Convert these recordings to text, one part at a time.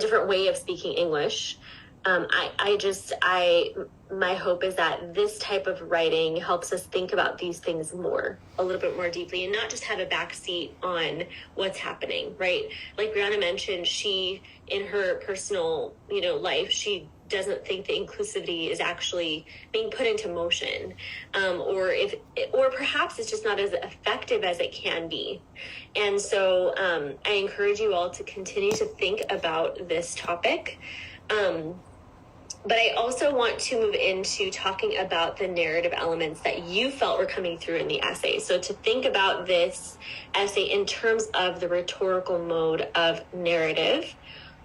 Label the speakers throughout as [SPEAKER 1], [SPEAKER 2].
[SPEAKER 1] different way of speaking English. My hope is that this type of writing helps us think about these things a little bit more deeply, and not just have a backseat on what's happening, right? Like Briana mentioned, she, in her personal, life, she doesn't think that inclusivity is actually being put into motion, or perhaps it's just not as effective as it can be. And so I encourage you all to continue to think about this topic. But I also want to move into talking about the narrative elements that you felt were coming through in the essay. So to think about this essay in terms of the rhetorical mode of narrative,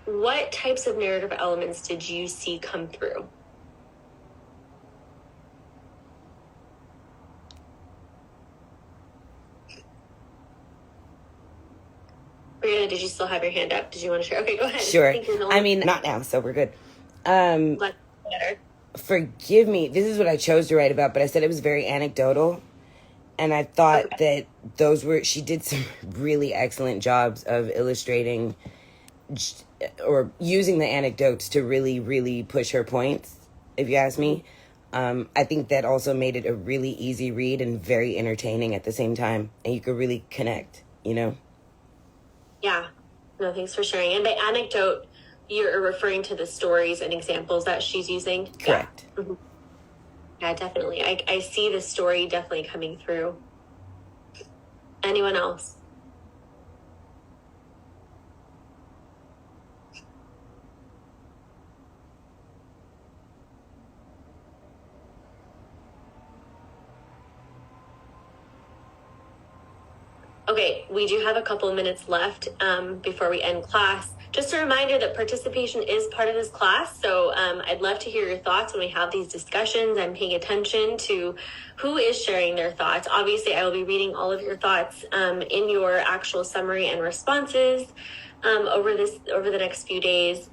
[SPEAKER 1] what types of narrative elements did you see come through? Briana, did you still have your hand up? Did you want to share? Okay, go ahead.
[SPEAKER 2] Sure. I mean, not now, so we're good. Forgive me, this is what I chose to write about, but I said it was very anecdotal, and I thought that she did some really excellent jobs of illustrating or using the anecdotes to really, really push her points, if you ask me. I think that also made it a really easy read and very entertaining at the same time, and you could really connect, Yeah.
[SPEAKER 1] No, thanks for sharing. And by anecdote, you're referring to the stories and examples that she's using?
[SPEAKER 2] Correct.
[SPEAKER 1] Yeah, yeah, definitely. I see the story definitely coming through. Anyone else? Okay, we do have a couple of minutes left before we end class. Just a reminder that participation is part of this class, so I'd love to hear your thoughts when we have these discussions. I'm paying attention to who is sharing their thoughts. Obviously, I will be reading all of your thoughts in your actual summary and responses over the next few days.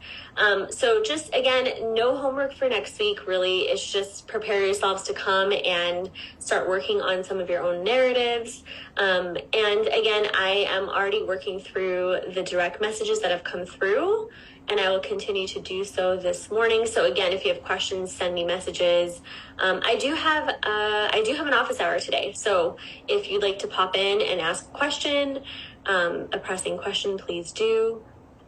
[SPEAKER 1] So just, again, no homework for next week, really. It's just prepare yourselves to come and start working on some of your own narratives. And again, I am already working through the direct messages that have come through, and I will continue to do so this morning. So again, if you have questions, send me messages. I do have an office hour today. So if you'd like to pop in and ask a question, a pressing question, please do.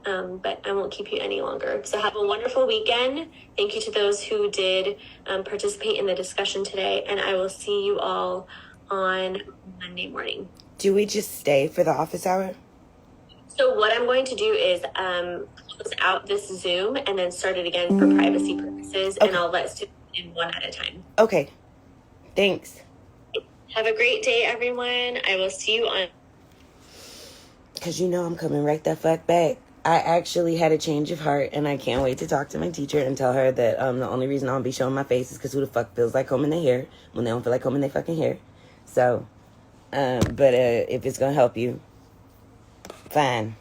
[SPEAKER 1] But I won't keep you any longer. So have a wonderful weekend. Thank you to those who did participate in the discussion today, and I will see you all on Monday morning.
[SPEAKER 2] Do we just stay for the office hour?
[SPEAKER 1] So what I'm going to do is close out this Zoom and then start it again for privacy purposes, and I'll let students in one at a time.
[SPEAKER 2] Okay. Thanks.
[SPEAKER 1] Have a great day, everyone. I will see you on...
[SPEAKER 2] Because I'm coming right the fuck back. I actually had a change of heart, and I can't wait to talk to my teacher and tell her that the only reason I'll be showing my face is because who the fuck feels like combing their hair when they don't feel like combing their fucking hair. So, but if it's going to help you, fine.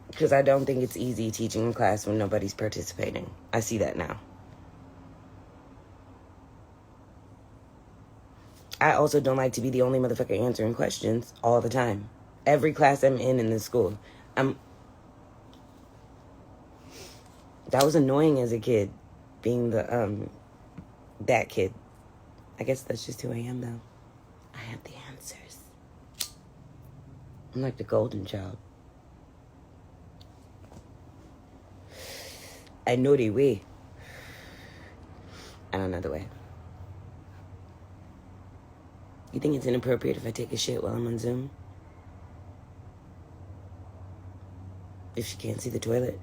[SPEAKER 2] Because I don't think it's easy teaching in class when nobody's participating. I see that now. I also don't like to be the only motherfucker answering questions all the time. Every class I'm in this school, that was annoying as a kid, being that kid. I guess that's just who I am, though. I have the answers. I'm like the golden child. I know the way. I don't know the way. You think it's inappropriate if I take a shit while I'm on Zoom? If she can't see the toilet?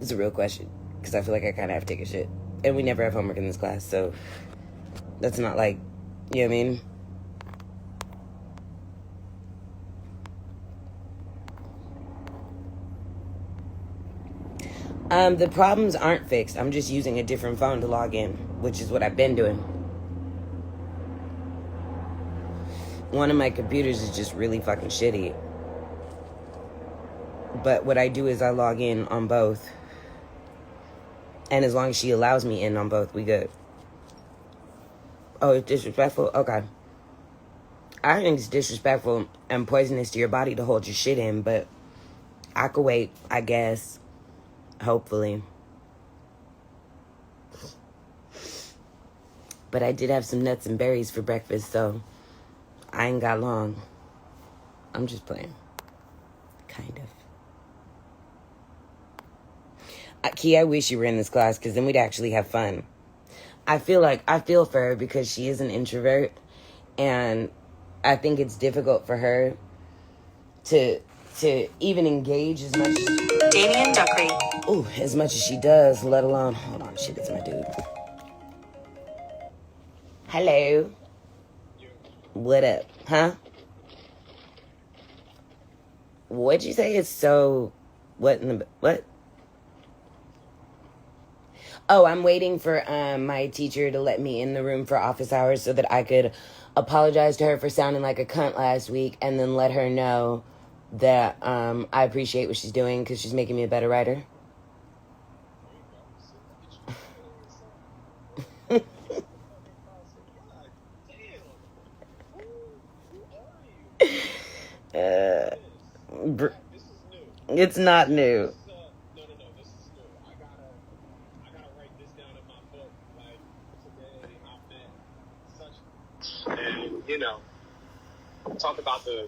[SPEAKER 2] It's a real question, because I feel like I kind of have to take a shit. And we never have homework in this class, so that's not like, you know what I mean? The problems aren't fixed. I'm just using a different phone to log in, which is what I've been doing. One of my computers is just really fucking shitty. But what I do is I log in on both. And as long as she allows me in on both, we good. Oh, it's disrespectful? Okay. I think it's disrespectful and poisonous to your body to hold your shit in, but I could wait, I guess. Hopefully. But I did have some nuts and berries for breakfast, so I ain't got long. I'm just playing. Kind of. Key, I wish you were in this class, because then we'd actually have fun. I feel for her because she is an introvert, and I think it's difficult for her to even engage as much as Damien Duckery. Ooh, as much as she does, let alone, hold on, shit, it's my dude. Hello. What up? Huh? What'd you say? It's so... What? Oh, I'm waiting for my teacher to let me in the room for office hours so that I could apologize to her for sounding like a cunt last week and then let her know that I appreciate what she's doing because she's making me a better writer. It's not new.
[SPEAKER 3] And, you know, talk about the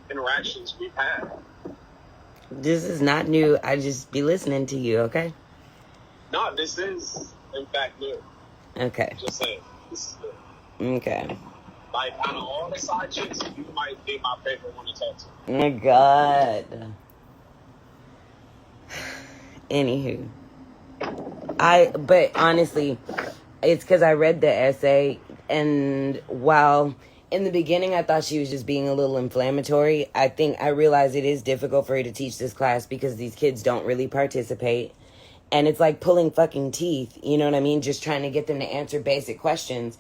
[SPEAKER 3] interactions we've had.
[SPEAKER 2] This is not new. I just be listening to you, okay?
[SPEAKER 3] No, this is, in fact, new.
[SPEAKER 2] Okay.
[SPEAKER 3] Just saying. This is new.
[SPEAKER 2] Okay.
[SPEAKER 3] Like, out of all the side chicks, you might be my favorite one to talk to.
[SPEAKER 2] Oh my God. Anywho. But honestly, it's because I read the essay, and while in the beginning I thought she was just being a little inflammatory, I think I realized it is difficult for her to teach this class because these kids don't really participate. And it's like pulling fucking teeth, you know what I mean? Just trying to get them to answer basic questions.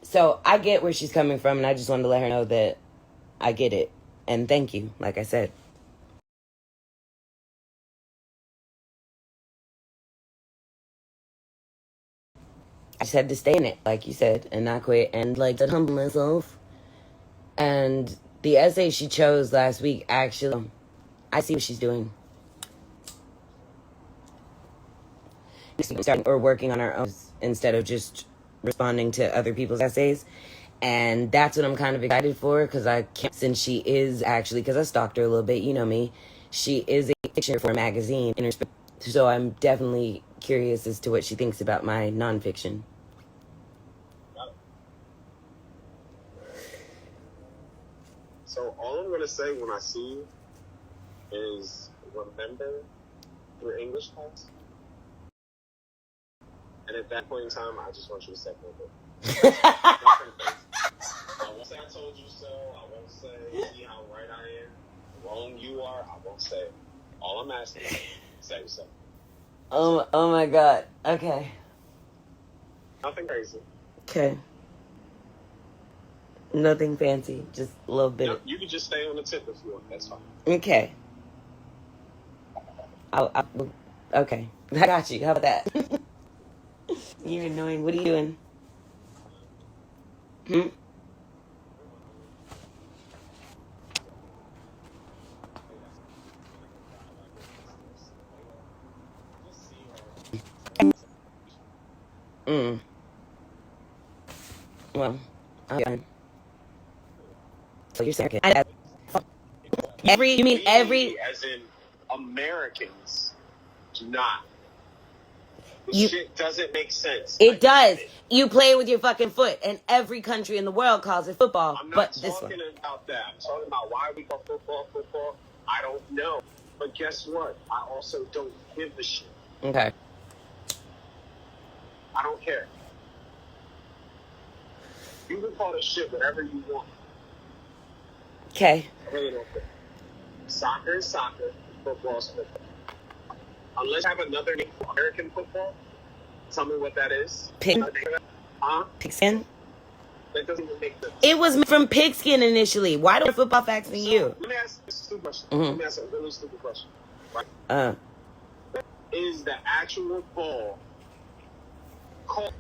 [SPEAKER 2] So I get where she's coming from, and I just wanted to let her know that I get it. And thank you, like I said. I just had to stay in it, like you said, and not quit, and like to humble myself. And the essay she chose last week, actually, I see what she's doing. Starting or working on our own instead of just responding to other people's essays. And that's what I'm kind of excited for, because I can't, since she is actually, because I stalked her a little bit, you know me, she is a fiction for a magazine, so I'm definitely curious as to what she thinks about my nonfiction.
[SPEAKER 3] So all I'm going to say when I see you is remember your English class. And at that point in time, I just want you to say no. I won't say I told you so. I won't say see how right I am, wrong you are. I won't say it. All I'm asking is say so.
[SPEAKER 2] Oh my God. Okay.
[SPEAKER 3] Nothing crazy.
[SPEAKER 2] Okay. Nothing fancy. Just a little bit.
[SPEAKER 3] No, you can just stay on the tip if you want. That's fine.
[SPEAKER 2] Okay. Okay. I got you. How about that? You're annoying. What are you doing? Well, okay. So you're saying you mean every
[SPEAKER 3] as in Americans do not. This shit doesn't make sense.
[SPEAKER 2] It does. You play with your fucking foot, and every country in the world calls it football.
[SPEAKER 3] I'm not
[SPEAKER 2] but this one.
[SPEAKER 3] talking about that. I'm talking about why we call football. I don't know. But guess what? I also don't give a shit.
[SPEAKER 2] Okay.
[SPEAKER 3] I don't care. You can call this shit whatever you want.
[SPEAKER 2] Okay.
[SPEAKER 3] I really don't care. Soccer is soccer. Football is football. Unless you have another name for American football, tell me what that is.
[SPEAKER 2] Pigskin?
[SPEAKER 3] That doesn't even make sense.
[SPEAKER 2] It was from pigskin initially. Why do football facts in you?
[SPEAKER 3] Let me ask you a stupid question. Let me ask a really stupid question. Right? Is the actual ball called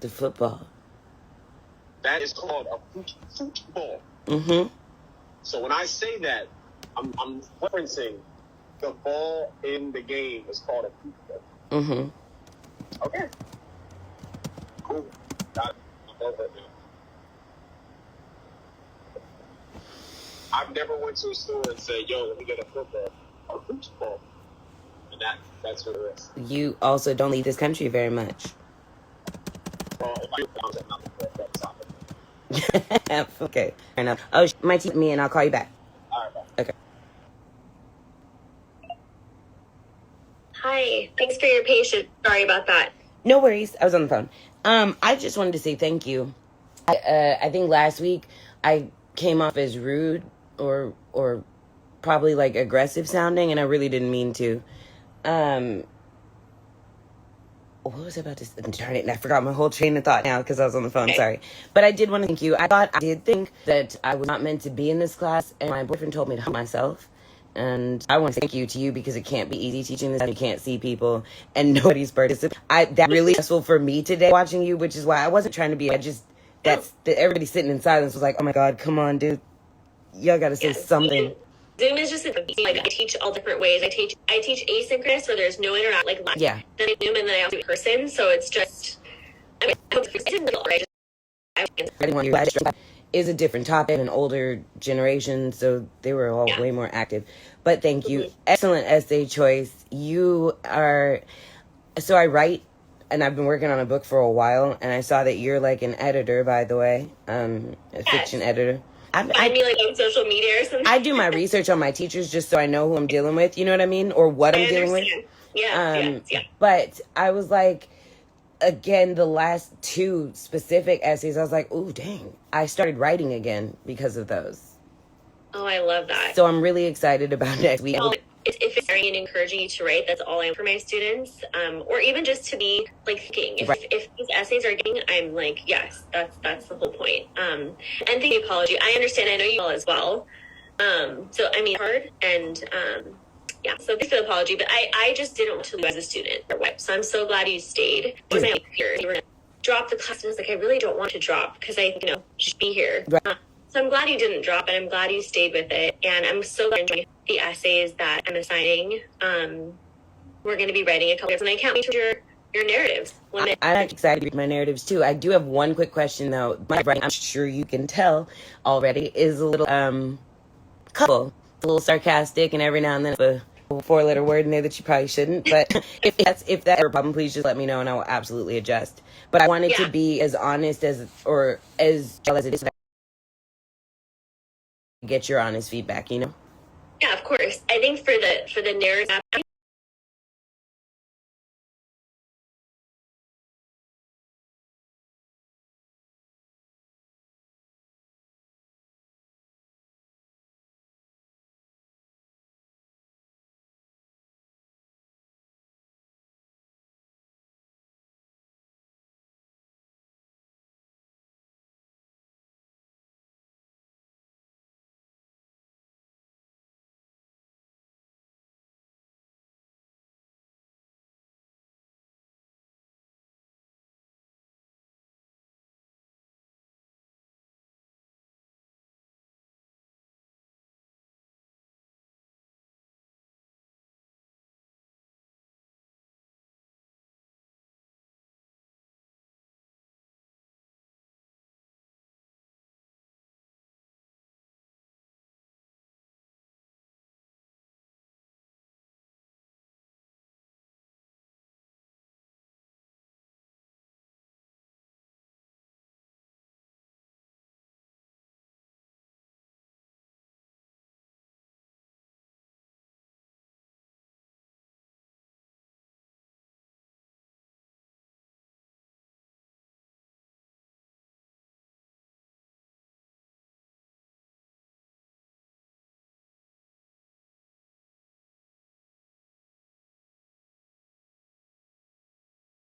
[SPEAKER 2] The football.
[SPEAKER 3] That is called a football.
[SPEAKER 2] Mm-hmm.
[SPEAKER 3] So when I say that, I'm referencing the ball in the game is called a football.
[SPEAKER 2] Mm-hmm.
[SPEAKER 3] Okay. Cool. Got it. I'm over it now. I've never went to a store and said, yo, let me get a football. A football. And that's what it is.
[SPEAKER 2] You also don't leave this country very much.
[SPEAKER 3] Well, if I was at nothing for that topic.
[SPEAKER 2] Okay, fair enough. Oh, my team me, and I'll call you back.
[SPEAKER 3] All right, bye.
[SPEAKER 2] Okay.
[SPEAKER 1] Hi, thanks for your patience. Sorry about that.
[SPEAKER 2] No worries. I was on the phone. I just wanted to say thank you. I think last week I came off as rude or probably like aggressive sounding, and I really didn't mean to. What was I about to say? Darn it, and I forgot my whole train of thought now because I was on the phone.
[SPEAKER 1] Okay.
[SPEAKER 2] Sorry. But I did want to thank you. I did think that I was not meant to be in this class, and my boyfriend told me to help myself. And I want to thank you to you because it can't be easy teaching this. You can't see people, and nobody's participating. That really stressful for me today watching you, which is why I wasn't trying to be. Everybody sitting in silence was like, oh my God, come on, dude. Y'all got to say something.
[SPEAKER 1] Zoom is just like I teach all different ways. I teach asynchronous where there's no interaction, like live.
[SPEAKER 2] Yeah.
[SPEAKER 1] Then I Zoom and then I also do in person. So it's just
[SPEAKER 2] is a different topic, an older generation, so they were all way more active. But thank you. Mm-hmm. Excellent essay choice. You are. So I write, and I've been working on a book for a while, and I saw that you're like an editor, by the way, a fiction editor.
[SPEAKER 1] Find me like on social media or something.
[SPEAKER 2] I do my research on my teachers just so I know who I'm dealing with, you know what I mean? Or what I'm dealing with.
[SPEAKER 1] Yeah.
[SPEAKER 2] But I was like, again, the last two specific essays, I was like, ooh, dang. I started writing again because of those.
[SPEAKER 1] Oh, I love that.
[SPEAKER 2] So I'm really excited about next week.
[SPEAKER 1] Well, if it's very encouraging you to write, that's all I am for my students. Or even just to be like thinking. If these essays are getting, I'm like, yes, that's the whole point. And thank you, apology. I understand. I know you all as well. So I mean, hard and yeah. So thanks for the apology, but I just didn't want to lose as a student or what. So I'm so glad you stayed. You were gonna drop the class, and I was like, I really don't want to drop because I should be here.
[SPEAKER 2] Right.
[SPEAKER 1] So I'm glad you didn't drop, and I'm glad you stayed with it. And I'm so glad you're enjoying the essays that I'm assigning. We're going to be writing a couple of, and I can't wait to your narratives.
[SPEAKER 2] I'm excited to read my narratives too. I do have one quick question though. My writing, I'm sure you can tell already, is a little couple. It's a little sarcastic, and every now and then a 4-letter word in there that you probably shouldn't. But if that's a problem, please just let me know, and I will absolutely adjust. But I wanted to be as honest as well as it is. Get your honest feedback, you know?
[SPEAKER 1] Yeah, of course. I think for the narrative,